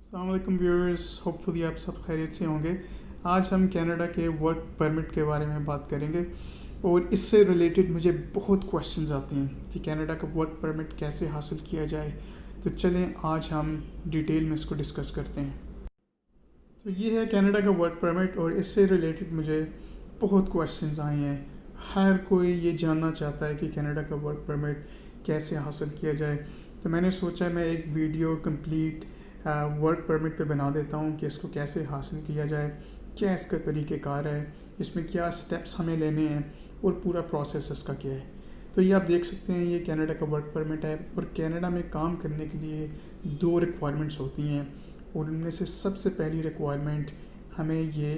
السلام علیکم viewers, hopefully آپ سب خیریت سے ہوں گے۔ آج ہم کینیڈا کے ورک پرمٹ کے بارے میں بات کریں گے، اور اس سے ریلیٹڈ مجھے بہت کویشچنز آتے ہیں کہ کینیڈا کا ورک پرمٹ کیسے حاصل کیا جائے۔ تو چلیں آج ہم ڈیٹیل میں اس کو ڈسکس کرتے ہیں۔ تو یہ ہے کینیڈا کا ورک پرمٹ، اور اس سے ریلیٹڈ مجھے بہت کویشچنز آئے ہیں۔ ہر کوئی یہ جاننا چاہتا ہے کہ کینیڈا کا ورک پرمٹ کیسے حاصل کیا جائے۔ تو میں نے سوچا میں ایک ویڈیو کمپلیٹ ورک پرمٹ پہ بنا دیتا ہوں کہ اس کو کیسے حاصل کیا جائے، کیا اس کا طریقہ کار ہے، اس میں کیا سٹیپس ہمیں لینے ہیں، اور پورا پروسیس اس کا کیا ہے۔ تو یہ آپ دیکھ سکتے ہیں، یہ کینیڈا کا ورک پرمٹ ہے، اور کینیڈا میں کام کرنے کے لیے 2 ریکوائرمنٹس ہوتی ہیں، اور ان میں سے سب سے پہلی ریکوائرمنٹ ہمیں یہ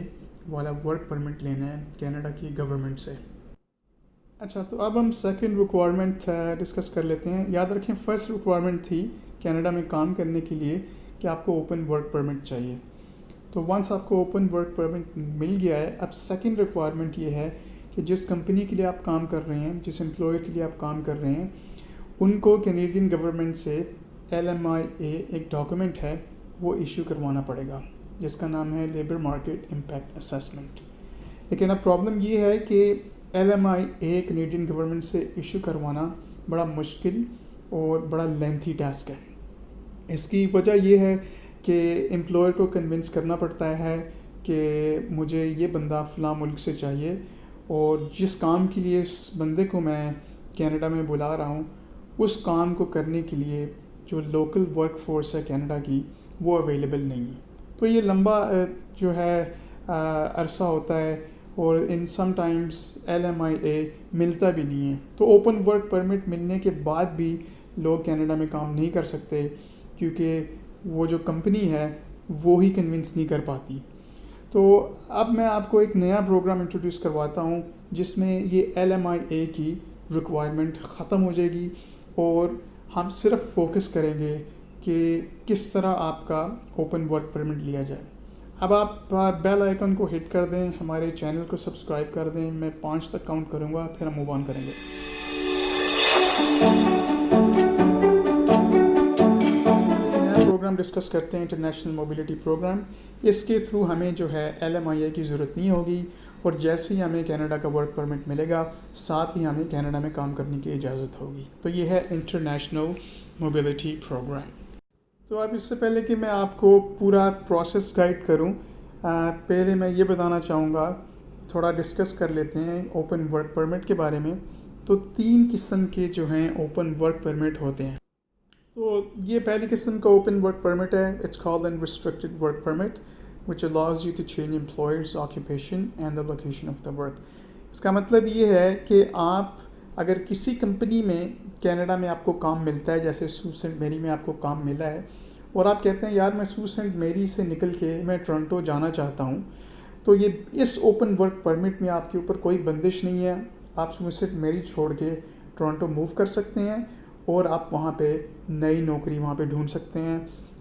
والا ورک پرمٹ لینا ہے کینیڈا کی گورنمنٹ سے۔ اچھا، تو اب ہم سیکنڈ ریکوائرمنٹ ڈسکس کر لیتے ہیں۔ یاد رکھیں، فرسٹ ریکوائرمنٹ تھی کینیڈا میں کام کرنے کے لیے کہ آپ کو اوپن ورک پرمٹ چاہیے۔ تو ونس آپ کو اوپن ورک پرمٹ مل گیا ہے، اب سیکنڈ ریکوائرمنٹ یہ ہے کہ جس کمپنی کے لیے آپ کام کر رہے ہیں، جس امپلائر کے لیے آپ کام کر رہے ہیں، ان کو کینیڈین گورنمنٹ سے LMIA ایک ڈاکومنٹ ہے، وہ ایشو کروانا پڑے گا، جس کا نام ہے لیبر مارکیٹ امپیکٹ اسیسمنٹ۔ لیکن اب پرابلم یہ ہے کہ LMIA کینیڈین گورنمنٹ سے ایشو کروانا بڑا مشکل اور بڑا لینتھی ٹاسک ہے۔ اس کی وجہ یہ ہے کہ امپلائر کو کنونس کرنا پڑتا ہے کہ مجھے یہ بندہ فلاں ملک سے چاہیے، اور جس کام کے لیے اس بندے کو میں کینیڈا میں بلا رہا ہوں، اس کام کو کرنے کے لیے جو لوکل ورک فورس ہے کینیڈا کی، وہ اویلیبل نہیں ہے۔ تو یہ لمبا جو ہے عرصہ ہوتا ہے، اور ان سم ٹائمز LMIA ملتا بھی نہیں ہے۔ تو اوپن ورک پرمٹ ملنے کے بعد بھی لوگ کینیڈا میں کام نہیں کر سکتے، کیونکہ وہ جو کمپنی ہے وہ ہی کنونس نہیں کر پاتی۔ تو اب میں آپ کو ایک نیا پروگرام انٹروڈیوس کرواتا ہوں، جس میں یہ LMIA کی ریکوائرمنٹ ختم ہو جائے گی، اور ہم صرف فوکس کریں گے کہ کس طرح آپ کا اوپن ورک پرمٹ لیا جائے۔ اب آپ بیل آئیکن کو ہٹ کر دیں، ہمارے چینل کو سبسکرائب کر دیں، میں 5 تک کاؤنٹ کروں گا، پھر ہم موو آن کریں گے۔ پروگرام ڈسکس کرتے ہیں انٹرنیشنل موبلٹی پروگرام۔ اس کے تھرو ہمیں جو ہے LMIA کی ضرورت نہیں ہوگی، اور جیسے ہی ہمیں کینیڈا کا ورک پرمٹ ملے گا، ساتھ ہی ہمیں کینیڈا میں کام کرنے کی اجازت ہوگی۔ تو یہ ہے انٹرنیشنل موبلٹی پروگرام۔ تو اب اس سے پہلے کہ میں آپ کو پورا پروسیس گائیڈ کروں، پہلے میں یہ بتانا چاہوں گا، تھوڑا ڈسکس کر لیتے ہیں اوپن ورک پرمٹ کے بارے میں۔ تو 3 قسم کے جو ہیں اوپن ورک پرمٹ ہوتے ہیں۔ تو یہ پہلی قسم کا اوپن ورک پرمٹ ہے، it's called unrestricted work permit which allows you to change employer's occupation and the location of the work۔ اس کا مطلب یہ ہے کہ آپ اگر کسی کمپنی میں کینیڈا میں آپ کو کام ملتا ہے، جیسے سو سینٹ میری میں آپ کو کام ملا ہے، اور آپ کہتے ہیں یار میں سو سینٹ میری سے نکل کے میں ٹورنٹو جانا چاہتا ہوں، تو یہ اس اوپن ورک پرمٹ میں آپ کے اوپر کوئی بندش نہیں ہے، آپ سو سینٹ میری چھوڑ کے ٹورنٹو موو کر سکتے ہیں، اور آپ وہاں پہ نئی نوکری وہاں پہ ڈھونڈ سکتے ہیں،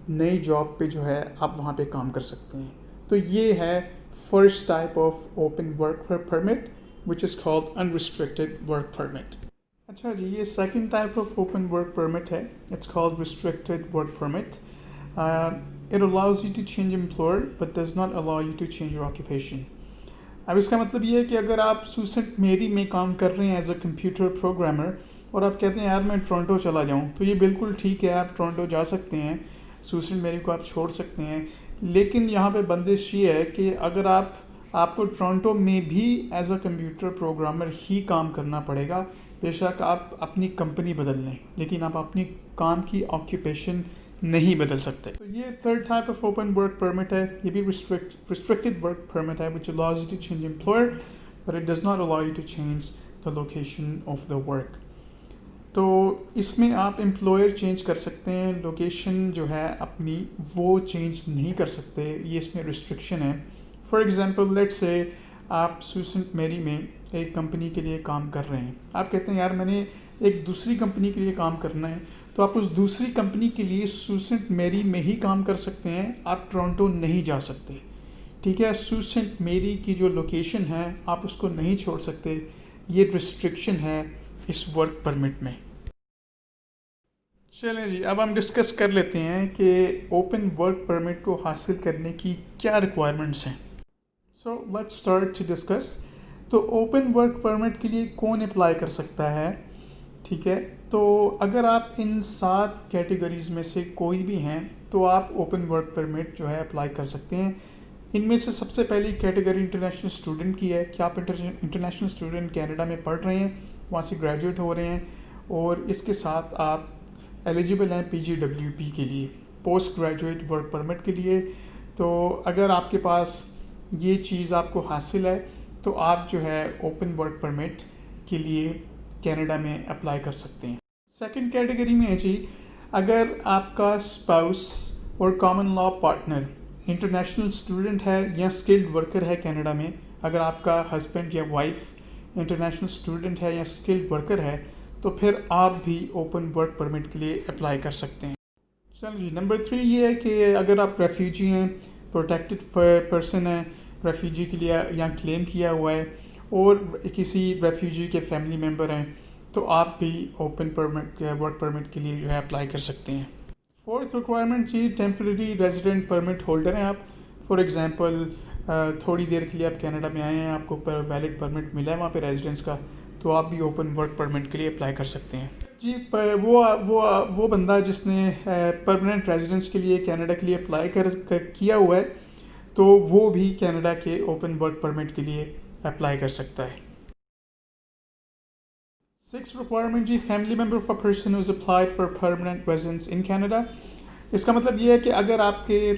نئی جاب پہ جو ہے آپ وہاں پہ کام کر سکتے ہیں۔ تو یہ ہے first type of open work permit which is called unrestricted work permit. اچھا جی، یہ second type of open work permit ہے، it's called restricted work permit. It allows you to change employer but does not allow you to change your occupation. اب اس کا مطلب یہ ہے کہ اگر آپ سو سینٹ میری میں کام کر رہے ہیں ایز اے کمپیوٹر پروگرامر، اور آپ کہتے ہیں یار میں ٹورنٹو چلا جاؤں، تو یہ بالکل ٹھیک ہے، آپ ٹورنٹو جا سکتے ہیں، سو سینٹ میری کو آپ چھوڑ سکتے ہیں۔ لیکن یہاں پہ بندش یہ ہے کہ اگر آپ کو ٹورنٹو میں بھی ایز اے کمپیوٹر پروگرامر ہی کام کرنا پڑے گا، بے شک آپ اپنی کمپنی بدل لیں، لیکن آپ اپنی کام کی آکوپیشن نہیں بدل سکتے۔ تو یہ third type of open work permit ہے، یہ بھی ریسٹرکٹڈ ورک پرمٹ ہے which allows you to change employer but it does not allow you to change the location of the work۔ تو اس میں آپ امپلائر چینج کر سکتے ہیں، لوکیشن جو ہے اپنی وہ چینج نہیں کر سکتے، یہ اس میں ریسٹرکشن ہے۔ فار ایگزامپل لیٹ سے آپ سو سینٹ میری میں ایک کمپنی کے لیے کام کر رہے ہیں، آپ کہتے ہیں یار میں نے ایک دوسری کمپنی کے لیے کام کرنا ہے، تو آپ اس دوسری کمپنی کے لیے سو سینٹ میری میں ہی کام کر سکتے ہیں، آپ ٹورنٹو نہیں جا سکتے، ٹھیک ہے۔ سو سینٹ میری کی جو لوکیشن ہے آپ اس کو نہیں چھوڑ سکتے، یہ ریسٹرکشن ہے اس ورک پرمٹ میں۔ چلیں جی، اب ہم ڈسکس کر لیتے ہیں کہ اوپن ورک پرمٹ کو حاصل کرنے کی کیا ریکوائرمنٹس ہیں. So let's start to discuss. تو اوپن ورک پرمٹ کے لیے کون اپلائی کر سکتا ہے؟ ٹھیک ہے، تو اگر آپ ان 7 کیٹیگریز میں سے کوئی بھی ہیں تو آپ اوپن ورک پرمٹ جو ہے اپلائی کر سکتے ہیں. ان میں سے سب سے پہلی کیٹیگری انٹرنیشنل اسٹوڈنٹ کی ہے کہ آپ انٹرنیشنل اسٹوڈنٹ کینیڈا میں پڑھ رہے ہیں، وہاں سے گریجویٹ ہو رہے ہیں، اور اس کے ساتھ آپ ایلیجیبل ہیں PGWP کے لیے، پوسٹ گریجویٹ ورک پرمٹ کے لیے. تو اگر آپ کے پاس یہ چیز آپ کو حاصل ہے تو آپ جو ہے اوپن ورک پرمٹ کے لیے کینیڈا میں اپلائی کر سکتے ہیں. سیکنڈ کیٹیگری میں ہے جی، اگر آپ کا اسپاؤس اور common law partner international student ہے یا اسکلڈ ورکر ہے کینیڈا میں، اگر آپ کا ہسبینڈ یا وائف انٹرنیشنل اسٹوڈنٹ ہے یا اسکلڈ ورکر ہے تو پھر آپ بھی اوپن ورک پرمٹ کے لیے اپلائی کر سکتے ہیں. چلو جی، نمبر 3 یہ ہے کہ اگر آپ ریفیوجی ہیں، پروٹیکٹڈ پرسن ہیں، ریفیوجی کے لیے یا کلیم کیا ہوا ہے، اور کسی ریفیوجی کے فیملی ممبر ہیں تو آپ بھی اوپن پرمٹ ورک پرمٹ کے لیے جو ہے اپلائی کر سکتے ہیں. فورتھ ریکوائرمنٹ جی، ٹیمپریری ریزیڈنٹ پرمٹ ہولڈر ہیں آپ. فار ایگزامپل تھوڑی دیر کے لیے آپ کینیڈا میں آئے ہیں، آپ کو ویلڈ پرمٹ ملا ہے وہاں پہ ریزیڈنس کا، تو آپ بھی اوپن ورک پرمٹ کے لیے اپلائی کر سکتے ہیں. جی، وہ بندہ جس نے پرماننٹ ریزیڈنس کے لیے کینیڈا کے لیے اپلائی کیا ہوا ہے تو وہ بھی کینیڈا کے اوپن ورک پرمٹ کے لیے اپلائی کر سکتا ہے. 6 ریکوائرمنٹ جی، family member of a person who is applied for permanent residence in Canada. اس کا مطلب یہ ہے کہ اگر آپ کے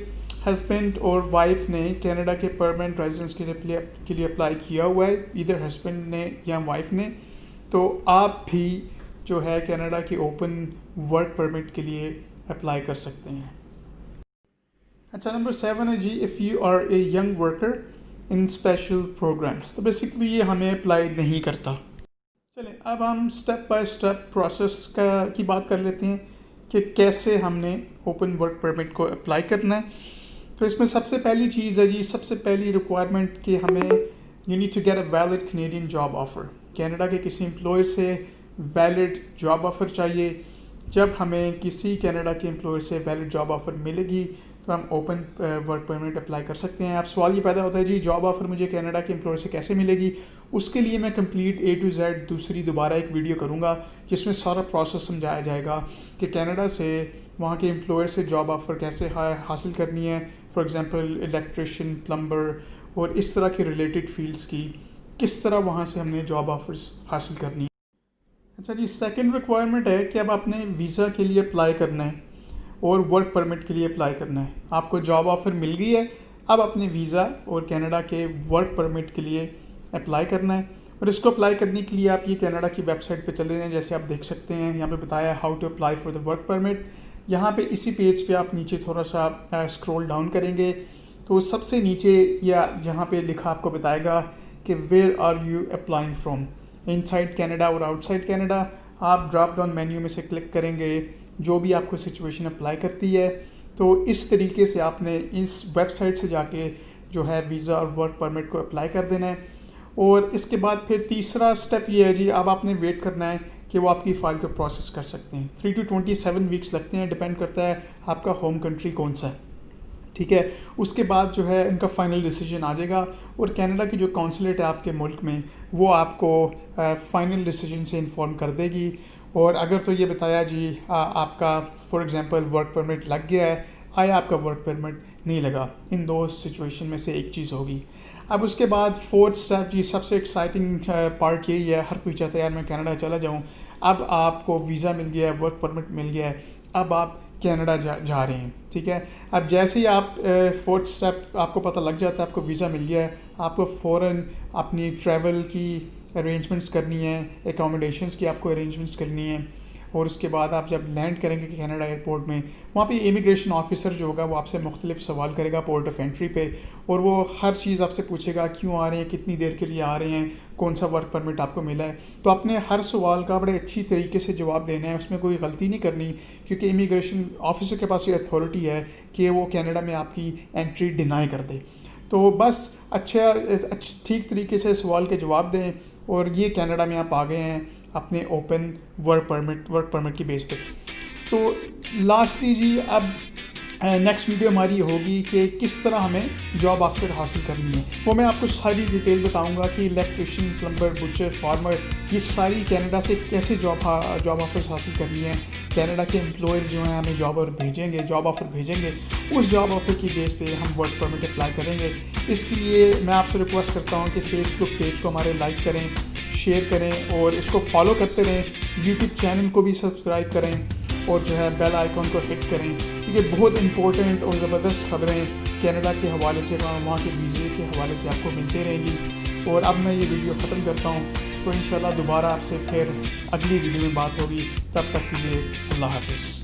ہسبینڈ اور وائف نے کینیڈا کے پرماننٹ ریزیڈنس کے لیے اپلائی کیا ہوا ہے، ادھر ہسبینڈ نے یا وائف نے، تو آپ بھی جو ہے کینیڈا کے اوپن ورک پرمٹ کے لیے اپلائی کر سکتے ہیں. اچھا، نمبر 7 ہے جی، if you are a young worker in special programmes. تو بیسکلی یہ ہمیں اپلائی نہیں کرتا. چلیں اب ہم اسٹیپ بائی اسٹیپ پروسیس کی بات کر لیتے ہیں کہ کیسے ہم نے اوپن ورک پرمٹ کو اپلائی کرنا ہے. تو اس میں سب سے پہلی چیز ہے جی، سب سے پہلی ریکوائرمنٹ کہ ہمیں you need to get a valid Canadian job offer. Canada کے کسی امپلائر سے ویلڈ جاب آفر چاہیے. جب ہمیں کسی کینیڈا کے امپلائر سے ویلڈ جاب آفر ملے گی تو ہم اوپن ورک پرمٹ اپلائی کر سکتے ہیں. اب سوال یہ پیدا ہوتا ہے جی، جاب آفر مجھے کینیڈا کے امپلائر سے کیسے ملے گی؟ اس کے لیے میں کمپلیٹ A to Z دوبارہ ایک ویڈیو کروں گا جس میں سارا پروسیس سمجھایا جائے گا کہ کینیڈا سے وہاں کے امپلائر سے جاب آفر کیسے حاصل کرنی ہے. فار ایگزامپل الیکٹریشین، پلمبر اور اس طرح کی ریلیٹڈ فیلڈس کی کس طرح وہاں سے ہم نے جاب آفرز حاصل کرنی ہے. اچھا جی، سیکنڈ ریکوائرمنٹ ہے کہ اب آپ نے ویزا کے لیے اپلائی کرنا ہے اور ورک پرمٹ کے لیے اپلائی کرنا ہے. آپ کو جاب آفر مل گئی ہے، اب اپنے ویزا اور کینیڈا کے ورک پرمٹ کے لیے اپلائی کرنا ہے. اور اس کو اپلائی کرنے کے لیے آپ یہ کینیڈا کی ویب سائٹ پہ چلے جائیں. جیسے آپ دیکھ سکتے ہیں یہاں پہ بتایا how to apply for the work permit. یہاں پہ اسی پیج پہ آپ نیچے تھوڑا سا اسکرول ڈاؤن کریں گے تو سب سے نیچے یا جہاں پہ لکھا آپ کو بتائے گا کہ where are you applying from, inside Canada اور آؤٹ سائڈ کینیڈا. آپ ڈراپ ڈاؤن مینیو میں سے کلک کریں گے جو بھی آپ کو سچویشن اپلائی کرتی ہے. تو اس طریقے سے آپ نے اس ویب سائٹ سے جا کے جو ہے ویزا اور ورک پرمٹ کو اپلائی کر دینا ہے. اور اس کے بعد پھر تیسرا سٹیپ یہ ہے جی، اب آپ نے ویٹ کرنا ہے کہ وہ آپ کی فائل کو پروسیس کر سکتے ہیں. 3 to 27 ویکس لگتے ہیں، ڈپینڈ کرتا ہے آپ کا ہوم کنٹری کون سا ہے. ٹھیک ہے، اس کے بعد جو ہے ان کا فائنل ڈیسیجن آ جائے گا اور کینیڈا کی جو کونسلیٹ ہے آپ کے ملک میں وہ آپ کو فائنل ڈیسیجن سے انفارم کر دے گی. اور اگر تو یہ بتایا جی آپ کا فار ایگزامپل ورک پرمٹ لگ گیا ہے، آیا آپ کا ورک پرمٹ نہیں لگا، ان دو سچویشن میں سے ایک چیز ہوگی. اب اس کے بعد فورتھ سٹیپ جی، سب سے ایکسائٹنگ پارٹ یہی ہے، ہر کوئی چاہتا ہے یار میں کینیڈا چلا جاؤں. اب آپ کو ویزا مل گیا ہے، ورک پرمٹ مل گیا ہے، اب آپ کینیڈا جا رہے ہیں. ٹھیک ہے، اب جیسے ہی آپ فورتھ سٹیپ آپ کو پتہ لگ جاتا ہے آپ کو ویزا مل گیا ہے، آپ کو فوراً اپنی ٹریول کی ارینجمنٹس کرنی ہے، اکاموڈیشنس کی آپ کو ارینجمنٹس کرنی ہے. اور اس کے بعد آپ جب لینڈ کریں گے کینیڈا ایئرپورٹ میں، وہاں پہ امیگریشن آفیسر جو ہوگا وہ آپ سے مختلف سوال کرے گا پورٹ آف انٹری پہ، اور وہ ہر چیز آپ سے پوچھے گا کیوں آ رہے ہیں، کتنی دیر کے لیے آ رہے ہیں، کون سا ورک پرمٹ آپ کو ملا ہے. تو آپ نے ہر سوال کا بڑے اچھی طریقے سے جواب دینا ہے، اس میں کوئی غلطی نہیں کرنی، کیونکہ امیگریشن آفیسر کے پاس یہ اتھارٹی ہے کہ وہ کینیڈا میں آپ کی انٹری ڈینائی کر دے. تو بس اچھا ٹھیک طریقے سے سوال کے جواب دیں اور یہ کینیڈا میں آپ آ گئے ہیں اپنے اوپن ورک پرمٹ کی بیس پہ. تو لاسٹلی جی اب نیکسٹ ویڈیو ہماری ہوگی کہ کس طرح ہمیں جاب آفر حاصل کرنی ہے. وہ میں آپ کو ساری ڈیٹیل بتاؤں گا کہ الیکٹریشین، پلمبر، بچر، فارمر، یہ ساری کینیڈا سے کیسے جاب آفرز حاصل کرنی ہے. کینیڈا کے امپلائرز جو ہیں ہمیں جاب آفر بھیجیں گے. اس جاب آفر کی بیس پہ ہم ورک پرمٹ اپلائی کریں گے. اس کے لیے میں آپ سے ریکویسٹ کرتا ہوں کہ فیس بک پیج کو ہمارے لائک کریں، شیئر کریں اور اس کو فالو کرتے رہیں. یوٹیوب چینل کو بھی سبسکرائب کریں اور جو ہے بیل آئیکن کو ہٹ کریں، کیونکہ بہت امپورٹنٹ اور زبردست خبریں کینیڈا کے حوالے سے، وہاں کے ویزے کے حوالے سے آپ کو ملتے رہیں گی. اور اب میں یہ ویڈیو ختم کرتا ہوں، تو انشاءاللہ دوبارہ آپ سے پھر اگلی ویڈیو میں بات ہوگی. تب تک کے لیے اللہ حافظ.